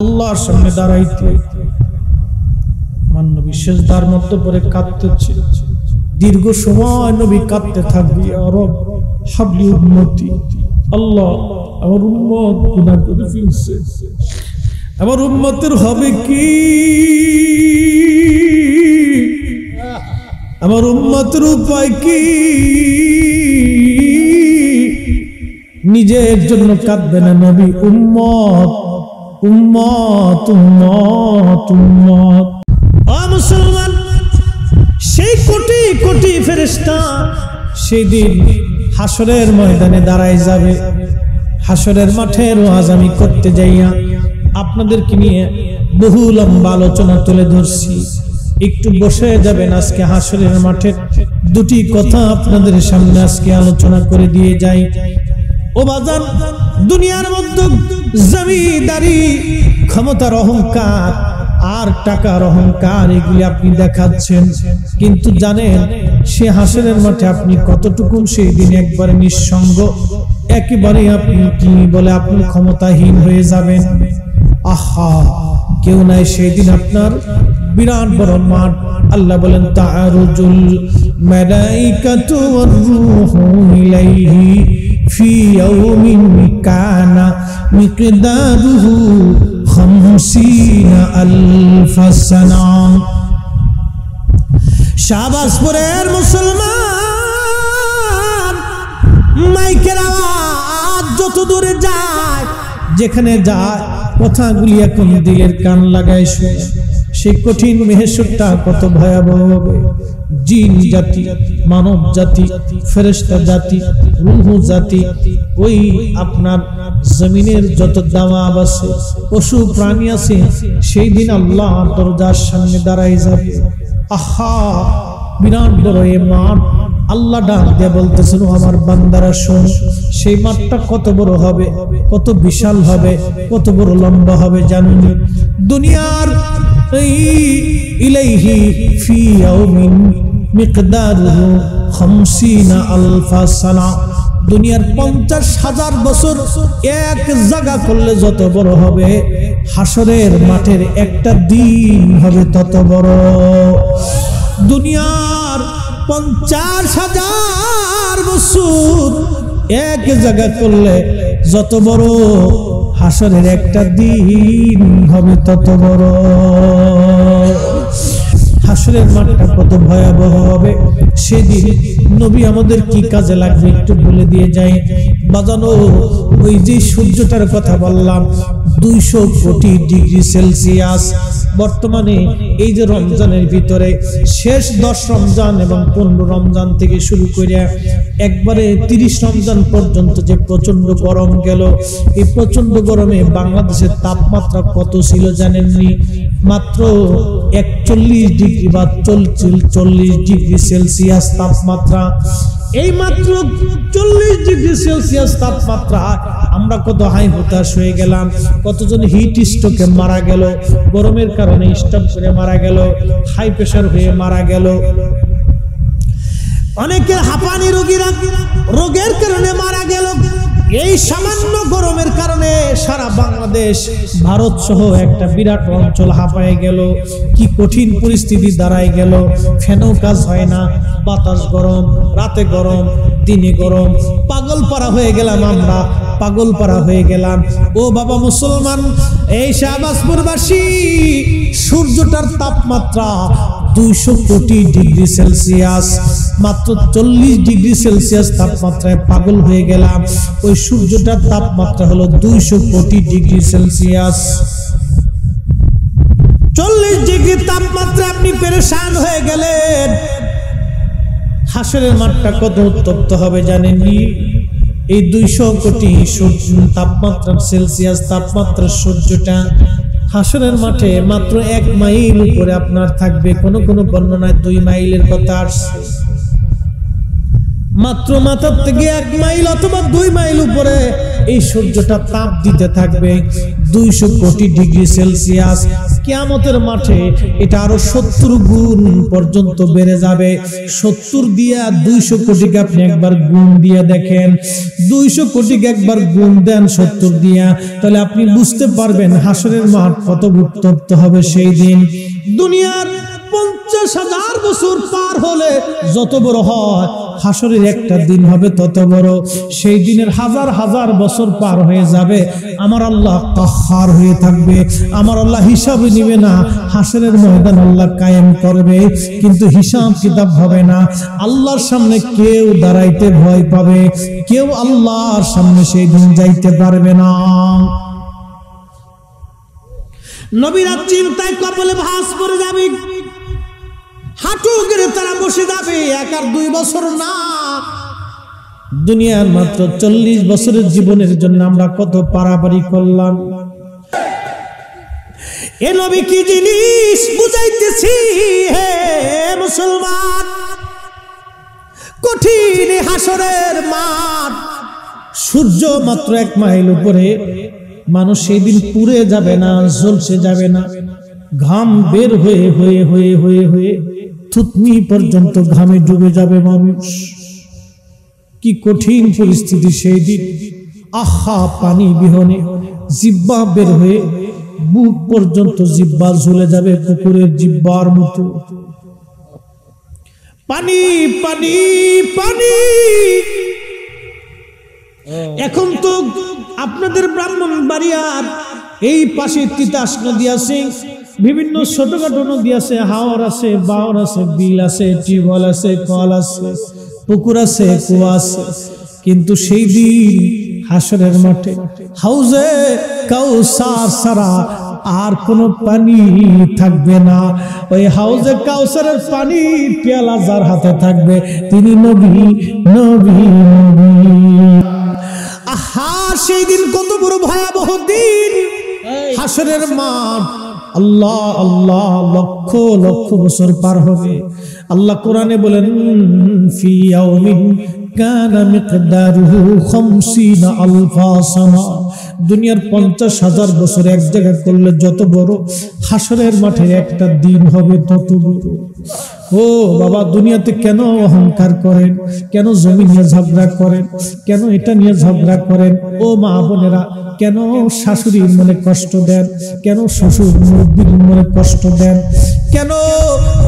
আল্লাহর সামনে দাঁড়াইতে আমার নবী সিজদার মধ্যে পড়ে কাঁদতেছে। দীর্ঘ সময় নবী কাঁদতে থাকবে, ইয়া রব হাবলি উম্মতি, আল্লাহ আমার উম্মত গুনাহ করে ফেলছে, আমার উম্মতের হবে কি, আমার উম্মতের উপায় কি? নিজের জন্য কাঁদবে না নবী, উম্মত উম্মত উম্মত উম্মত। ও মুসলমান, সেই কোটি কোটি ফেরেশতা সেই দিন হাসরের ময়দানে দাঁড়ায় যাবে। হাসরের মাঠের ওয়াজ আমি করতে যাইয়া আপনাদেরকে নিয়ে বহু লম্বা আলোচনা তুলে ধরছি। একটু বসে যাবেন, আজকে হাসরের মাঠের দুটি কথা আপনাদের সামনে আজকে আলোচনা করে দিয়ে যাই। ও বাজান, দুনিয়ার মধ্যে জমিদারি, ক্ষমতার অহংকার আর টাকার অহংকার এগুলি আপনি দেখাচ্ছেন, কিন্তু জানেন সে হাসরের মাঠে আপনি কতটুকু সেই দিন একবারে নিঃসঙ্গ, একেবারে আপনি কি বলে আপনি ক্ষমতাহীন হয়ে যাবেন। আহা, কেউ নাই সেই দিন আপনার বিরাট বড় মাঠ। আল্লাহ বলেন তাআরুজুল মালাইকাতু ওয়ার রূহু ইলাইহি ফি ইয়াউমিন কানা মিকদারুহু 50,000 সানা। শাহবাজপুরের মুসলমান, মাইকের আওয়াজ যত দূরে যায়, যেখানে যায় কথাগুলি এখন দিলের কান লাগায় শুনে। সেই কঠিন মেহেসুরটা কত ভয়াবহ হবে। জিন জাতি, মানব জাতি, ফেরেশতা জাতি, রূহ জাতি, ওই আপনার জমিনের যত দাওয়াব আছে, পশু প্রাণী আছে, সেই দিন আল্লাহর দরজার সামনে দাঁড়াই যাবে। আহা, বিরাট বড় এই মাঠ। আল্লাহ ডাক দিয়ে বলতেছেন, আমার বান্দারা শোন, সেই মাঠটা কত বড় হবে, কত বিশাল হবে, কত বড় লম্বা হবে জানেন? দুনিয়ার ইলাইহি ফি ইয়াউমিন মিকদারুহু 50,000 সানা। দুনিয়ার 50,000 বছর এক জায়গা করলে যত বড় হবে, হাসরের মাঠের একটা দিন হবে তত বড়। দুনিয়ার 50,000 বছর এক জায়গা করলে যত বড়, হাসরের একটা দিন হবে তত বড়। হাসরের মাঠটা কত ভয়াবহ হবে সেদিন। নবী আমাদের কি কাজে লাগবে একটু বলে দিয়ে যাই। বাজানো, ওই যে সূর্যটার কথা বললাম, 200 কোটি ডিগ্রি সেলসিয়াস। বর্তমানে এই যে রমজানের ভিতরে শেষ 10 রমজান এবং 15 রমজান থেকে শুরু করে একবারে 30 রমজান পর্যন্ত যে প্রচন্ড গরম গেল, এই প্রচন্ড গরমে বাংলাদেশের তাপমাত্রা কত ছিল জানেননি? মাত্র 41 ডিগ্রি বা 40 ডিগ্রি সেলসিয়াস তাপমাত্রা। এই মাত্র 40 ডিগ্রি সেলসিয়াস তাপমাত্রা আমরা কত হাই হতাশ হয়ে গেলাম, কতজন হিট স্ট্রোকে মারা গেল, গরমের কারণে স্ট্রোক করে মারা গেল, হাই প্রেসার হয়ে মারা গেল, অনেকের হাঁপানি রোগের কারণে মারা গেল। এই সামান্য গরমের কারণে সারা বাংলাদেশ, ভারত সহ একটা বিরাট অঞ্চল হাঁপায়ে গেল। কি কঠিন পরিস্থিতি দাঁড়ায় গেল। ফ্যানও কাজ হয় না, বাতাস গরম, রাতে গরম, দিনে গরম। পাগল পাড়া হয়ে গেলাম আমরা, পাগল পাড়া হয়ে গেলাম। ও বাবা মুসলমান, এই শাহবাজপুরবাসী, সূর্যটার তাপমাত্রা 200 কোটি ডিগ্রি সেলসিয়াস, মাত্র 40 ডিগ্রি সেলসিয়াস তাপমাত্রায় পাগল হয়ে গেলাম। ওই সূর্যটার তাপমাত্রা হলো 200 কোটি ডিগ্রি সেলসিয়াস। 40 ডিগ্রি তাপমাত্রা আপনি পেরেশান হয়ে গেলেন। হাসরের মাঠটা কত উত্তপ্ত হবে জানেননি? এই 200 কোটি তাপমাত্রা সেলসিয়াস তাপমাত্রার সূর্যটা হাসরের মাঠে মাত্র 1 মাইল উপরে আপনার থাকবে। কোন কোন বর্ণনায় 2 মাইলের কথা আসছে। মাত্র মাথার থেকে 1 মাইল অথবা 2 মাইল উপরে এই সূর্যটা তাপ দিতে থাকবে 200 কোটি ডিগ্রি সেলসিয়াস। কিয়ামতের মাঠে এটা আরো 70 গুণ পর্যন্ত বেড়ে যাবে। 70 দিয়া 200 কোটিকে আপনি একবার গুণ দিয়ে দেখেন, 200 কোটিকে একবার গুণ দেন 70 দিয়া, তাহলে আপনি বুঝতে পারবেন হাসরের মাঠ কত উত্তপ্ত হবে সেই দিন। দুনিয়ার 50,000 বছর পার হলে যত বড় হয়, হাসরের একটা দিন হবে তত বড়। সেই দিনের হাজার হাজার বছর পার হয়ে যাবে, আমার আল্লাহ কাহ্হার হয়ে থাকবে, আমার আল্লাহ হিসাব নিবে না। হাসরের ময়দান আল্লাহ কায়েম করবে, কিন্তু হিসাব কিতাব হবে না। আল্লাহর সামনে কেউ দাঁড়াইতে ভয় পাবে, কেউ আল্লাহর সামনে সেই দিন যাইতে পারবে না। নবীরা চিন্তায় কপালে ভাঁজ পড়ে যাবে, হাঁটু গেড়ে তারা বসে যাবে। 1 আর 2 বছর না, দুনিয়ার মাত্র 40 বছরের জীবনের জন্য আমরা কত পারাপারি করলাম। এ নবী কি জিনিস বুঝাইতেছি হে মুসলমান। কঠিন হাসরের মাঠ, সূর্য মাত্র 1 মাইল উপরে, মানুষ সেই দিন পুড়ে যাবে না, ঝলসে যাবে না, ঘাম বের হয়ে হয়ে হয়ে হয়ে হয়ে থুতনি পর্যন্ত ঘামে ডুবে যাবে মানুষ। কি কঠিন পরিস্থিতি সেই দিন। আহা, পানি বিহনে জিহ্বা বের হয়ে বুক পর্যন্ত জিহ্বা ঝুলে যাবে কুকুরের জিহ্বার মতো। পানি পানি পানি। এখন তো আপনাদের ব্রাহ্মণবাড়িয়ার এই পাশে তিতাস নদী আছে, বিভিন্ন ছোটখাটো নদী আছে, হাওর আছে, বাওর আছে, বিল আছে, টিউবওয়েল আছে, কল আছে, পুকুর আছে, কুয়া আছে। কিন্তু সেই দিন হাসরের মাঠে হাউজে কাউসার ছাড়া আর কোনো পানি থাকবে না। ওই হাউজে কাউসারের পানি পেয়ালা যার হাতে থাকবে তিনি নবী নবী নবী। আহা, সেই দিন কত বড় ভয়াবহ দিন হাসরের মাঠ। আল্লাহ আল্লাহ, লক্ষ লক্ষ বছর পার হবে। আল্লাহ কোরআনে বলেন, ফি ইয়াউমিন কানা মিকদারুহু 50 আলফা সানা। দুনিয়ার 50,000 বছর এক জায়গায় করলে যত বড়, হাসরের মাঠের একটা দিন হবে তত বড়। ও বাবা, দুনিয়াতে কেন অহংকার করেন, কেন জমি নিয়ে ঝগড়া করেন, কেন এটা নিয়ে ঝগড়া করেন? ও মা বোনেরা, কেন শাশুড়ির মনে কষ্ট দেন, কেন শ্বশুর মুরব্বির মনে কষ্ট দেন, কেন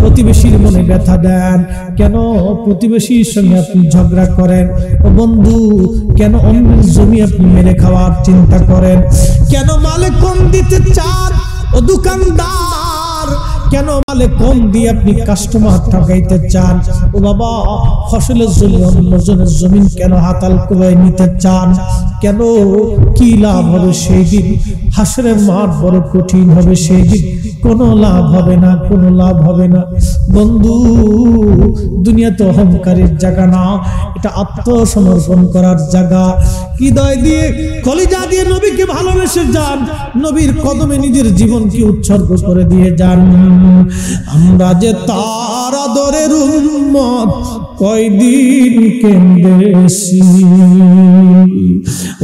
প্রতিবেশীর মনে ব্যথা দেন, কেন প্রতিবেশীর সঙ্গে আপনি ঝগড়া করেন? ও বন্ধু, কেন অন্যের জমি আপনি মেরে খাওয়ার চিন্তা করেন? কেন মালে কম দিতে চান? ও দোকানদার, কেন মালে কম দিয়ে আপনি কাস্টমার ঠকাইতে চান? ও বাবা, ফসলের জন্য অন্যজনের জমিন কেন হাতাল করে নিতে চান? কেন? কি লাভ হবে সেই দিন? হাসরের মাঠ বড় কঠিন হবে সেই দিন, কোনো লাভ হবে না, কোনো লাভ হবে না। বন্ধু, দুনিয়া তো অহংকারের জায়গা না, এটা আত্মসমর্পণ করার জায়গা। হৃদয় দিয়ে কলিজা দিয়ে নবীকে ভালোবেসে যান, নবীর কদমে নিজের জীবনকে উৎসর্গ করে দিয়ে যান। আমরা যে তার আদরের উম্মত, কয়দিন কেন্দেছি।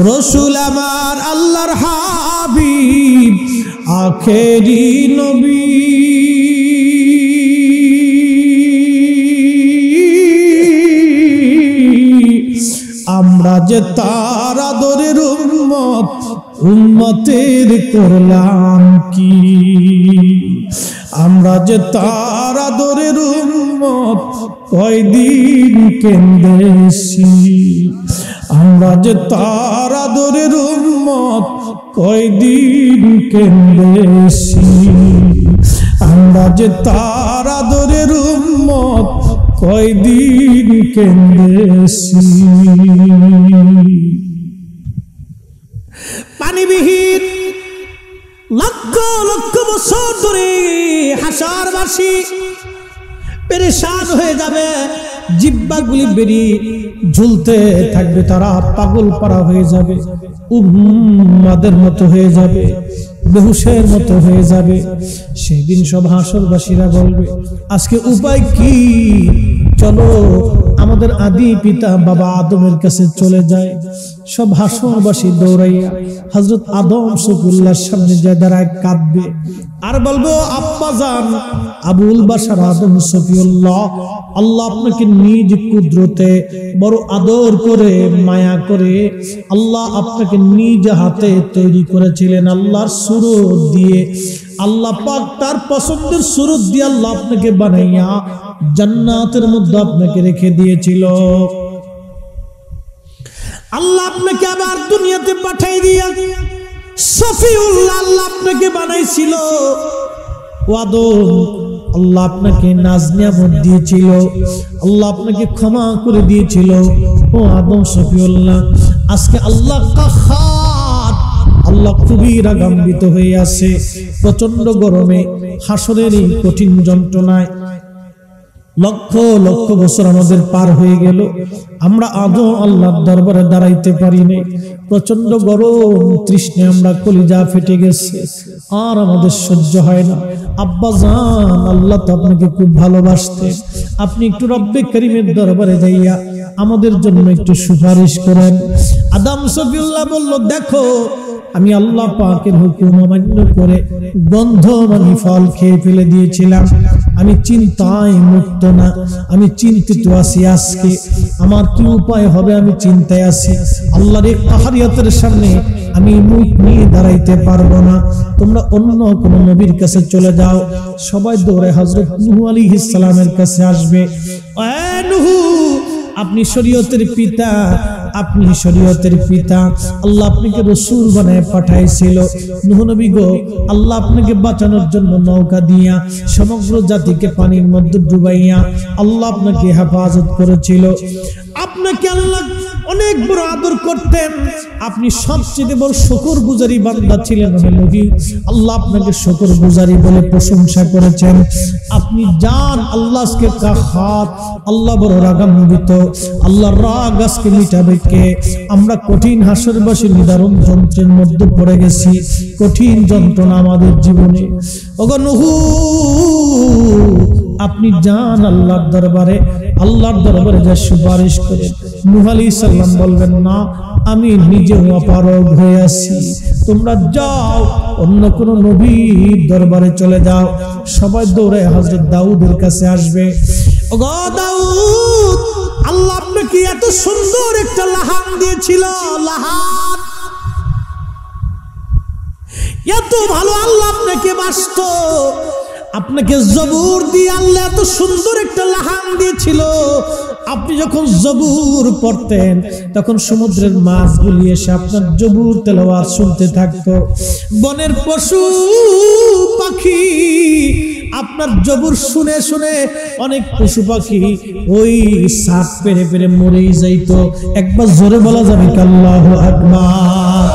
রসুল আমার আল্লাহর হাবিব, আখেরি নবী। আমরা যে তার আদরের উম্মত, উম্মতের করলাম কি? আমরা যে তার আদরের উম্মত, কয়দিন কেন্দেছি। আমরা যে তার আদরের উম্মত, কয়দিন কেন্দেছি। আমরা যে তার আদরের উম্মত, কয়দিন কেন্দেছি। পানিবিহীন লক্ষ লক্ষ বছর ধরে হাসরবাসী পেরেশান হয়ে যাবে, জিহ্বাগুলি বেরিয়ে ঝুলতে থাকবে, তারা পাগল পাড়া হয়ে যাবে, উম্মাদের মতো হয়ে যাবে, বেহুশের মতো হয়ে যাবে। সেদিন সব হাসরবাসীরা বলবে, আজকে উপায় কি? চলো আমাদের আদি পিতা বাবা আদমের কাছে চলে যায়। সব হাসরবাসী দৌড়াইয়া হযরত আদম সফিউল্লাহর সামনে যায় দাঁড়ায় কাঁদবে আর বলবো, আব্বা জান আবুল বাশার আদম সফিউল্লাহ, আল্লাহ আপনাকে নিজ কুদরতে বড় আদর করে মায়া করে আল্লাহ আপনাকে নিজ হাতে তৈরি করেছিলেন। আল্লাহর সুরত দিয়ে, আল্লাহ পাক তার পছন্দের সুরত দিয়ে আল্লাহ আপনাকে বানাইয়া জান্নাতের মধ্যে আপনাকে রেখে দিয়েছিল। আল্লাহ আপনাকে আবার দুনিয়াতে পাঠাই দিয়া সফিউল্লাহ আল্লাহ আপনাকে বানাইছিল। আদম আল্লাহ আপনাকে নাজ নিয়ামত দিয়েছিল, আল্লাহ আপনাকে ক্ষমা করে দিয়েছিল। ও আদম সফিউল্লাহ, আজকে আল্লাহ কাহার, আল্লাহ খুবই রাগান্বিত হয়ে আছে। প্রচন্ড গরমে হাসরের এই কঠিন যন্ত্রণায় লক্ষ লক্ষ বছর আমাদের পার হয়ে গেল, আমরা আদৌ আল্লাহর দরবারে দাঁড়াইতে পারিনি। প্রচন্ড গরম তৃষ্ণে আমরা কলিজা ফেটে গেছে, আর আমাদের সহ্য হয় না। আব্বা জান, আল্লাহ তো আপনাকে খুব ভালোবাসতেন, আপনি একটু রব্বে করিমের দরবারে যাইয়া আমাদের জন্য একটু সুপারিশ করেন। আদম সফিউল্লাহ বলল, দেখো আমি আল্লাহ পাকের হুকুম অমান্য করে গন্ধমানি ফল খেয়ে ফেলে দিয়েছিলাম, আমি চিন্তায় মুক্ত না, আমি চিন্তিত আছি। আজকে আমার কি উপায় হবে, আমি চিন্তায় আছি। আল্লাহর এই কাহারিয়াতের সামনে আমি মুখ নিয়ে দাঁড়াইতে পারবো না, তোমরা অন্য কোন নবীর কাছে চলে যাও। সবাই দৌড়ে হযরত নূহ আলাইহিস সালামের কাছে আসবে। এ নূহ, আপনি শরীয়তের পিতা, আপনি শরীয়তের পিতা, আল্লাহ আপনাকে রাসূল বানায় পাঠাইছিল। নূহ নবী গো, আল্লাহ আপনাকে বাঁচানোর জন্য নৌকা দিয়া সমগ্র জাতিকে পানির মধ্যে ডুবাইয়া আল্লাহ আপনাকে হেফাজত করেছিল। আপনাকে আল্লাহ অনেক বড় আদর করতেন, আপনি সবচেয়ে বড় শুকরগুজারি বান্দা ছিলেন নবী। আল্লাহ আপনাকে শুকরগুজারি বলে প্রশংসা করেছেন। আপনি জান আল্লাহ আজকে কাহাত, আল্লাহ বড় রাগান্বিত, আল্লাহর রাগ আজকে মিটাবে কে? আমরা কঠিন হাসরবাসী নিদারুণ যন্ত্রের মধ্যে পড়ে গেছি, কঠিন যন্ত্রণা আমাদের জীবনে। ওগো নূহ, আপনি যান আল্লাহর দরবারে, আল্লাহর দরবারে যা সুপারিশ করেন। নূহ আলাইহিস সালাম বলবেন, না আমি নিজেও অপারগ হয়ে আছি, তোমরা যাও অন্য কোন নবীর দরবারে চলে যাও। সবাই দৌড়ে হযরত দাউদের কাছে আসবে। ওগো দাউদ, আল্লাহ আপনাকে এত সুন্দর একটা লাহান দিয়েছিল, লাহান এত ভালো আল্লাহ আপনাকে বাসত, আপনাকে জবুর দিয়ে আল্লাহ এত সুন্দর একটা লাহান দিয়েছিল। আপনি যখন জবুর পড়তেন তখন সমুদ্রের মাছগুলি এসে আপনার জবুর তেলাওয়াত শুনতে থাকতো। বনের পশু পাখি আপনার জবুর শুনে শুনে অনেক পশু পাখি ওই সাপ পেরে পেরে মরেই যাইতো। একবার জোরে বলা যাবে আল্লাহু আকবার।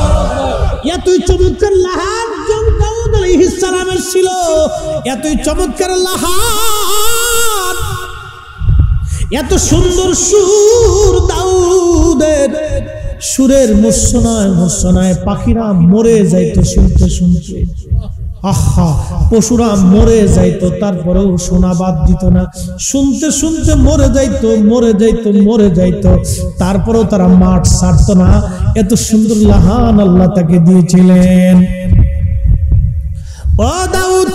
এতই চমৎকার লাহান দাউদ আলাইহিস সালামের ছিল, এতই চমৎকার লাহান, এত সুন্দর সুর দাউদের, সুরের মূর্ছনায় মূর্ছনায় পাখিরা মরে যাইতো শুনতে শুনতে। আহা, পশুরা মরে যাইতো, তারপরেও শোনা বাদ দিত না, শুনতে শুনতে মরে যাইতো, মরে যাইতো, মরে যাইতো, তারপরেও তারা মাঠ ছাড়তো না। এত সুন্দর লাহান আল্লাহ তাকে দিয়েছিলেন। ও দাউদ,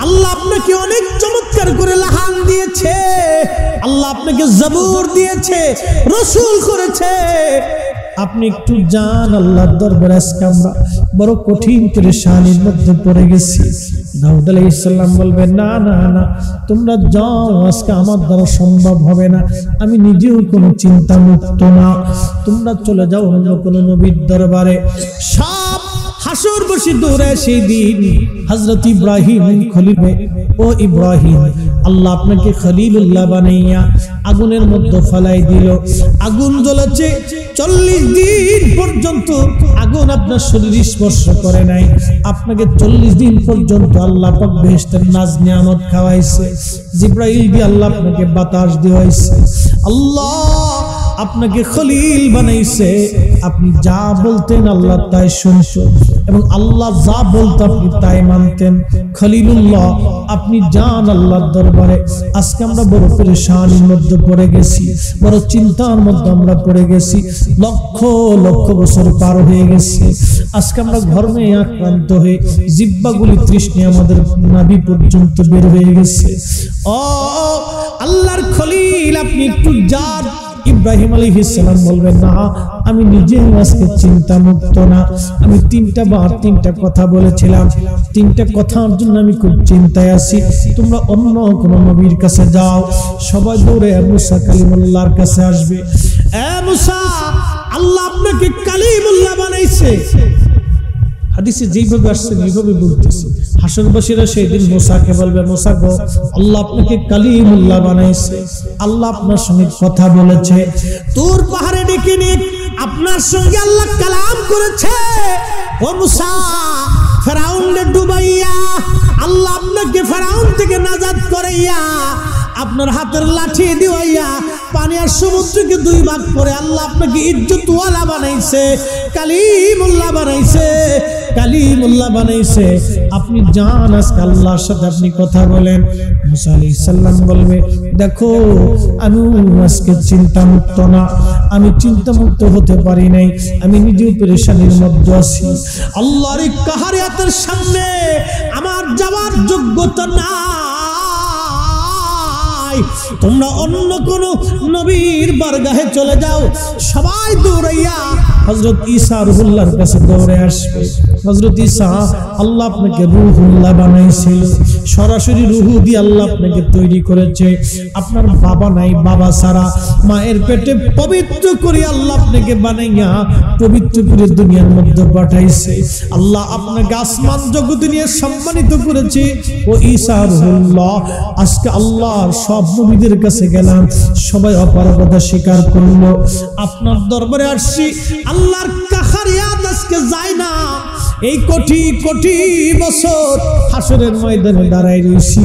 আল্লাহ আপনাকে অনেক চমৎকার করে লাহান দিয়েছে, আল্লাহ আপনাকে জবুর দিয়েছে, রাসূল করেছে। আপনি একটু যান আল্লাহর দরবারে। আজকে আমরা বড় কঠিন পেরেশানির মধ্যে পড়ে গেছি। দাউদ আলাইহিস সালাম বলবেন, না না না, তোমরা যাও, আজকে আমার দ্বারা সম্ভব হবে না, আমি নিজেও কোনো চিন্তা মুক্ত না, তোমরা চলে যাও অন্য কোনো নবীর দরবারে। সব হাসরবাসী দৌড়ে সেই দিন হযরত ইব্রাহিম খলিল, ও ইব্রাহিম, আল্লাহ আপনাকে খলিলুল্লাহ বানাইয়া আগুনের মধ্যে ফেলাই দিল। আগুন জ্বলেছে 40 দিন পর্যন্ত, আগুন আপনার শরীর স্পর্শ করে নাই। আপনাকে 40 দিন পর্যন্ত আল্লাহ পাক বেহেশতের নাজ নিয়ামত খাওয়াইছে। জিবরাইল দিয়ে আল্লাহ আপনাকে বাতাস দেওয়াইছে। আল্লাহ আপনাকে খলিল বানাইছে, আপনি যা বলতেন আল্লাহ তাই শুনতেন এবং আল্লাহ যা বলতো আপনি তাই মানতেন। খলিলুল্লাহ আপনি যান আল্লাহর দরবারে। আজকে আমরা বড় পেরেশানির মধ্যে পড়ে গেছি, বড় চিন্তার মধ্যে আমরা পড়ে গেছি। লক্ষ লক্ষ বছর পার হয়ে গেছে। আজকে আমরা ঘর্মে আক্রান্ত হয়ে জিহ্বাগুলি তৃষ্ণে আমাদের নাভি পর্যন্ত বের হয়ে গেছে। ও আল্লাহর খলিল আপনি একটু যান। ইব্রাহিম আলাইহিস সালাম বলবেন না, আমি নিজে আজকে চিন্তা মুক্ত না। আমি 3টা বার 3টা কথা বলেছিলাম, 3টা কথার জন্য আমি খুব চিন্তায় আছি। তোমরা অন্য কোন নবীর কাছে যাও। সবাই দৌড়ে মুসা কালিমুল্লাহর কাছে আসবে। এ মুসা, আল্লাহ আপনাকে কালিমুল্লাহ বানাইছে। হাদিসে যেইভাবে আসছে এইভাবে বলতেছি। হাসরবাসীরা সেই দিন মুসাকে বলবে, মুসা গো, আল্লাহ আপনাকে কালিমুল্লাহ বানাইছে, আল্লাহ আপনার সঙ্গে কথা বলেছে, তুর পাহাড়ে ডেকে নিয়ে আপনার সঙ্গে আল্লাহ কালাম করেছে। ও মুসা, ফেরাউনকে ডুবাইয়া আল্লাহ আপনাকে ফেরাউন থেকে নাজাত করাইয়া আপনার হাতের লাঠি দিওয়াইয়া পানি আর সমুদ্রকে 2 ভাগ করে আল্লাহ আপনাকে ইজ্জতওয়ালা বানাইছে, কালিমুল্লাহ বানাইছে, কালিমুল্লাহ বানাইছে। আপনি যান আজকে আল্লাহর সাথে আপনি কথা বলেন। মুসা আলাইহিস সালাম বলবে, দেখো আমি আজকে চিন্তা মুক্ত না, আমি চিন্তা মুক্ত হতে পারি নাই, আমি নিজেও পেরেশানির মধ্যে আছি। আল্লাহর কাহারিয়াতের সামনে আমার যাওয়ার যোগ্যতা না। তোমরা অন্য কোন নবীর বারগাহে চলে যাও। সবাই দৌড়াইয়া হযরত ঈসা রুহুল্লাহর কাছে দৌড়ে আসবে। হযরত ঈসা, আল্লাহ আপনাকে রুহুল্লাহ বানাইছিল, সরাসরি রুহু দিয়ে আল্লাহ আপনাকে তৈরি করেছে। আপনার বাবা নাই, বাবা ছাড়া মায়ের পেটে পবিত্র করে আল্লাহ আপনাকে বানাইয়া পবিত্র করে দুনিয়ার মধ্যে পাঠাইছে। আল্লাহ আপনাকে আসমান জগতে নিয়ে সম্মানিত করেছে। ও ঈসা রুহুল্লাহ, আজকে আল্লাহর সব নবীদের কাছে গেলাম, সবাই অপারগতা স্বীকার করলো। আপনার দরবারে আসছি, আল্লাহর কাহারিয়াত আজকে যায় না। এই কোটি কোটি বছর হাসরের ময়দানে দাঁড়াই রইছি,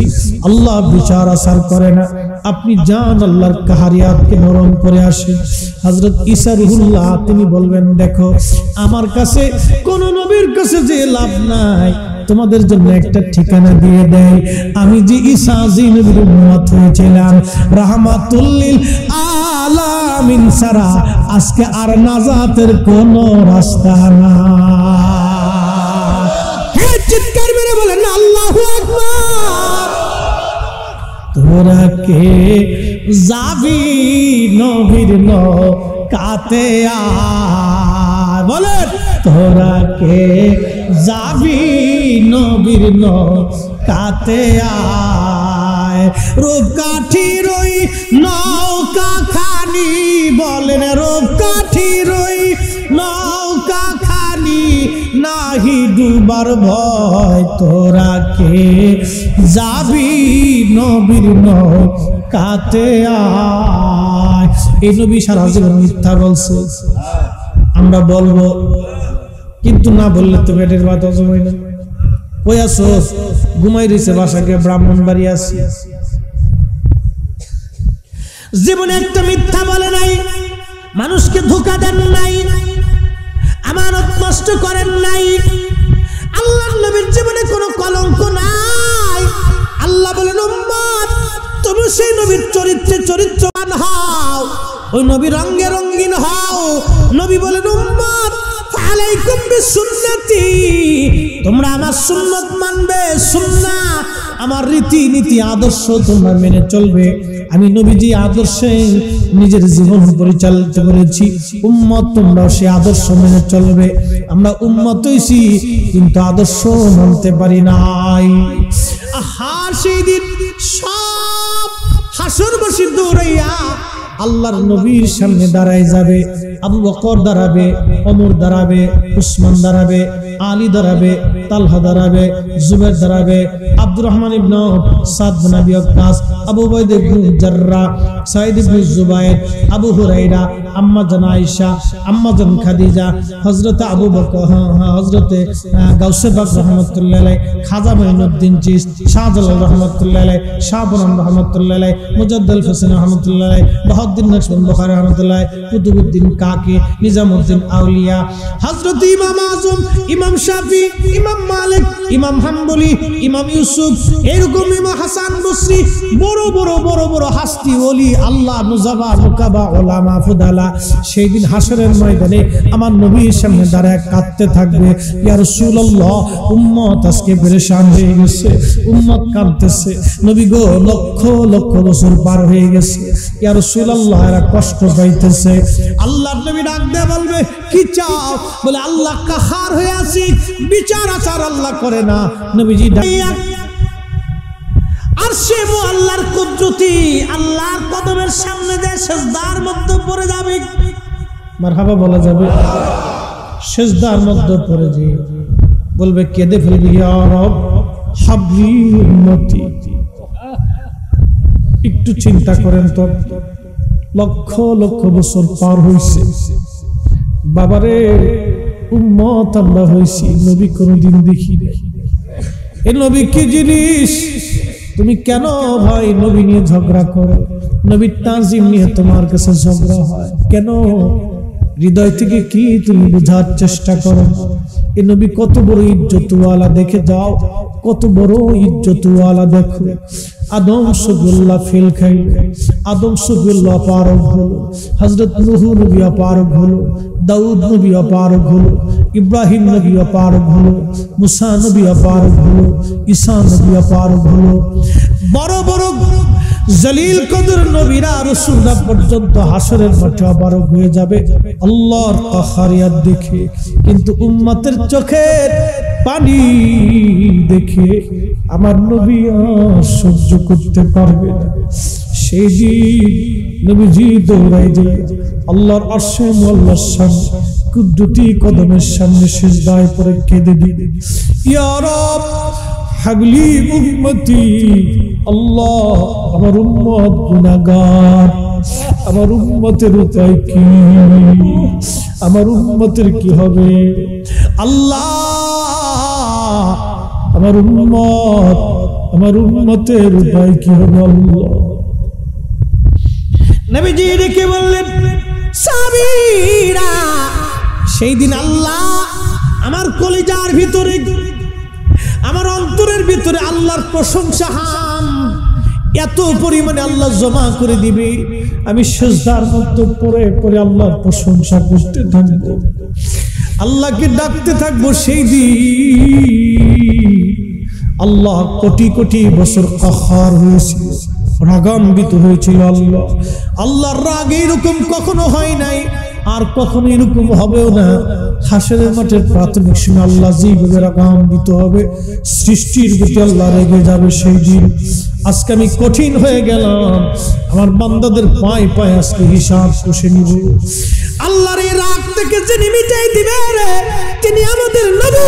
আল্লাহ বিচার আসার করে না। আপনি যান আল্লাহর কাহারিয়াতকে নরম করে আসেন। হযরত ঈসা রুহুল্লাহ তিনি বলবেন, দেখো আমার কাছে কোন নবীর কাছে যে লাভ নাই, তোমাদের জন্য একটা ঠিকানা দিয়ে দেয়। আমি যে ঈসা নবীর উম্মত হয়েছিলাম, রাহমাতুল লিল আলামিন ছাড়া আজকে আর নাজাতের কোন রাস্তা না। চিৎকার মেরে বলেন আল্লাহু আকবার। তোরা কে যাবি নবীর নৌকাতে আয়, বলেন তোরা কে যাবি নবীর নৌকাতে আয়। রূপকাঠির ওই নৌকা খানি, বলেন রূপকাঠির ওই নৌকা খানি, নাহি ডুবার ভয়। তোরা কে যাবি নবীর নৌকাতে আয়। এই নবী সারা জীবন মিথ্যা বলছে, আমরা বলবো, কিন্তু না বললে তো পেটের ভাত হজম হয় না। ওই আসো ঘুমাই রয়েছে বাসাকে, ব্রাহ্মণবাড়ি আছি, জীবনে একটা মিথ্যা বলে নাই, মানুষকে ধোঁকা দেন নাই, আমানত নষ্ট করেন নাই। আল্লাহর নবীর জীবনে কোনো কলঙ্ক নাই। আল্লাহ বলেন, উম্মত তুমি সেই নবীর চরিত্রে চরিত্রবান হও, ওই নবী রঙে রঙিন হও। নবী বলেন, উম্মত আলাইকুম বিসুন্নতি, তোমরা আমার সুন্নাত মানবে। সুন্নাহ আমার রীতি নীতি আদর্শ তোমরা মেনে চলবে। আমি নবীজি আদর্শে নিজের জীবন পরিচালিত করেছি, উম্মত তোমরাও সেই আদর্শ মেনে চলবে। আমরা উম্মত হইছি কিন্তু আদর্শ মানতে পারি নাই। আহার সেই দিন সব হাসরবাসী দৌড়াইয়া আল্লাহর নবীর সামনে দাঁড়ায় যাবে। আবু বকর দাঁড়াবে, ওমর দাঁড়াবে, উসমান দাঁড়াবে, আলী দাঁড়াবে, তালহা দাঁড়াবে, জুবাইর দাঁড়াবে, আব্দুর রহমান ইবনে সাদ বিন আবি ওয়াক্কাস, আবু উবাইদা ইবনে জাররাহ, সাঈদ ইবনে জুবাইর, আবু হুরায়রা, আম্মা জান আয়েশা, আম্মা জান খাদিজা, হযরত আবু বকর, হযরত গাউসে পাক রাহমাতুল্লাহ আলাইহি, খাজা মাইনুদ্দিন চিশতি, শাহজালাল রাহমাতুল্লাহ আলাইহি, শাহবরাম রাহমাতুল্লাহ আলাইহি, মুজাদ্দিদ হোসেন রাহমাতুল্লাহ আলাইহি, বাহাউদ্দিন নকশবন্দি বুখারী রাহমাতুল্লাহ আলাইহি, কুতুবউদ্দিন কাকি, নিজামউদ্দিন আউলিয়া, হযরত ইমাম আযম, ইমাম শাফি, ইমাম মালিক, ইমাম হাম্বলি, ইমাম ইউসুফ, এরকম ইমাম হাসান বসরি, বড় বড় বড় বড় হাস্তি ওলি আল্লাহ নুজাবা মুকাবা উলামা ফুদালা সেই দিন হাসরের ময়দানে আমার নবীর সামনে দাঁড়ায় কাঁদতে থাকবে, ইয়া রাসূলুল্লাহ উম্মত আজকে পেরেশান হয়ে গেছে, উম্মত কাঁদতেছে, নবী গো লক্ষ লক্ষ বছর পার হয়ে গেছে, ইয়া রাসূলুল্লাহ এরা কষ্ট পাইতেছে। আল্লাহর নবী ডাক দিয়ে বলবে কি চাও? বলে আল্লাহ কাহার হয়ে আছি, বিচার আচার আল্লাহ করে না। নবীজি আরশে আল্লাহর কুদরতি আল্লাহর কদমের সামনে দিয়ে সিজদার মধ্যে পড়ে যাবে, মারহাবা বলা যাবে, সিজদার মধ্যে পড়ে যে বলবে কেঁদে ফেলবি, ইয়া রব হাবলি উম্মতি। একটু চিন্তা করেন তো, লক্ষ লক্ষ বছর পার হইছে, বাবারে উম্মত আমরা হইছি, নবী কোনদিন দেখি নাই। এই নবী কি জিনিস? তুমি কেন ভাই নবী নিয়ে ঝগড়া করো? নবীর তাজিম নিয়ে তোমার কাছে ঝগড়া হয় কেন? হৃদয় থেকে কি তুমি বোঝার চেষ্টা করো? এই নবী কত বড় ইজ্জতওয়ালা, দেখে যাও কত বড় ইজ্জতওয়ালা। দেখো আদম সুবুল্লাহ ফেল খাইল, আদম সুবুল্লাহ পারক হলো, হযরত নূহ নবী পারক হলো, দাউদ নবী পারক হলো, ইব্রাহিম নবী পারক হলো, মুসা নবী পারক হলো, ঈসা নবী পারক হলো। বড় বড় জলিল কদর নবীরা রাসূলরা পর্যন্ত হাসরের মাঠে পারক হয়ে যাবে আল্লাহর কাহারিয়াত দেখে, কিন্তু উম্মতের চোখের পানি দেখে আমার নবী সহ্য করতে পারবে না। সেই দিন নবীজি দৌড়াই যায় আল্লাহর আরশে মুআল্লার সামনে, কুদরতি কদমের সামনে সিজদায় পড়ে কেঁদে দিবে, ইয়া রব হাবলি উম্মতি। আল্লাহ আমার উম্মত গুনাহগার, আমার উম্মতের উপায় কি? আমার উম্মতের কি হবে? আল্লাহ আমার উম্মতের উপায় কি হবে? আল্লাহ নবীজি ডেকে বললেন সাবিরা, সেই দিন আল্লাহ আমার কলিজার ভিতরে, আমার অন্তরের ভিতরে আল্লাহর প্রশংসা হাম এত পরিমাণে আল্লাহ জমা করে দিবে, আমি সিজদার মধ্যে পড়ে পড়ে আল্লাহর প্রশংসা করতে থাকবো, আল্লাহকে ডাকতে থাকবো। সেই দিন আল্লাহ কোটি কোটি বছর কাহার হয়েছিল, রাগান্বিত হয়েছিল আল্লাহ। আল্লাহর রাগ এরকম কখনো হয় নাই, আর কখনো এরকম হবেও না। হাসরের মাঠের প্রাথমিক সময় আল্লাহ যেভাবে রাগান্বিত হবে, সৃষ্টির প্রতি আল্লাহ রেগে যাবে সেই দিন। আজকে আমি কঠিন হয়ে গেলাম, আমার বান্দাদের পায়ে পায়ে আজকে হিসাব কষে নিব। আল্লাহর এই রাগ থেকে যিনি মিটাই দিবে তিনি আমাদের নবী।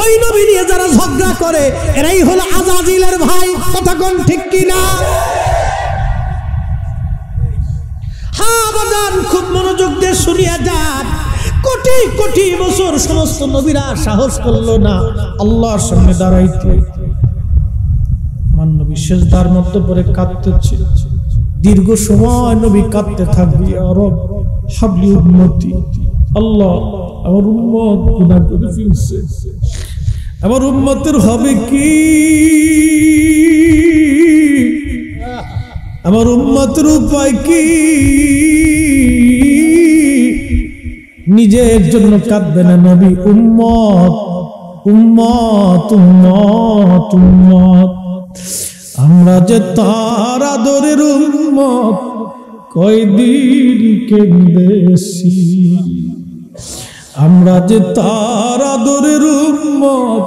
ওই নবী নিয়ে যারা ঝগড়া করে এরাই হলো আজাজিলের ভাই, কথা কোন ঠিক কিনা? হ্যাঁ বাজান, খুব মনোযোগ দিয়ে শুনিয়া যান। কোটি কোটি বছর সমস্ত নবীরা সাহস করলো না আল্লাহর সামনে দাঁড়াইতে। আমার নবী সিজদার মধ্যে পড়ে কাঁদতেছে, দীর্ঘ সময় নবী কাঁদতে থাকবে, ইয়া রব হাবলি উম্মতি। আল্লাহ আমার উম্মত গুনাহ করে ফেলছে, আমার উম্মতের হবে কি? আমার উম্মতের উপায় কি? নিজের জন্য কাঁদবে না নবী, উম্মত উম্মত উম্মত উম্মত। আমরা যে তার আদরের উম্মত, কয়দিন কেঁদেছি। আমরা যে তার আদরের উম্মত,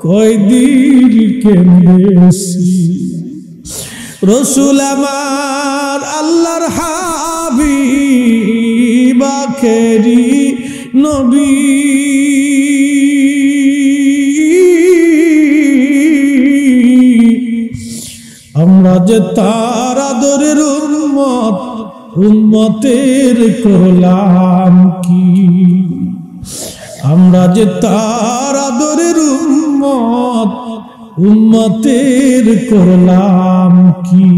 কয়দিন কেঁদেছি। রসুল আমার আল্লাহর হাবিব আখেরি নবী আমরা যে তার আদরের উম্মত উম্মতের করলাম কি আমরা যে তার আদরের উম্মত উম্মতের করলাম কি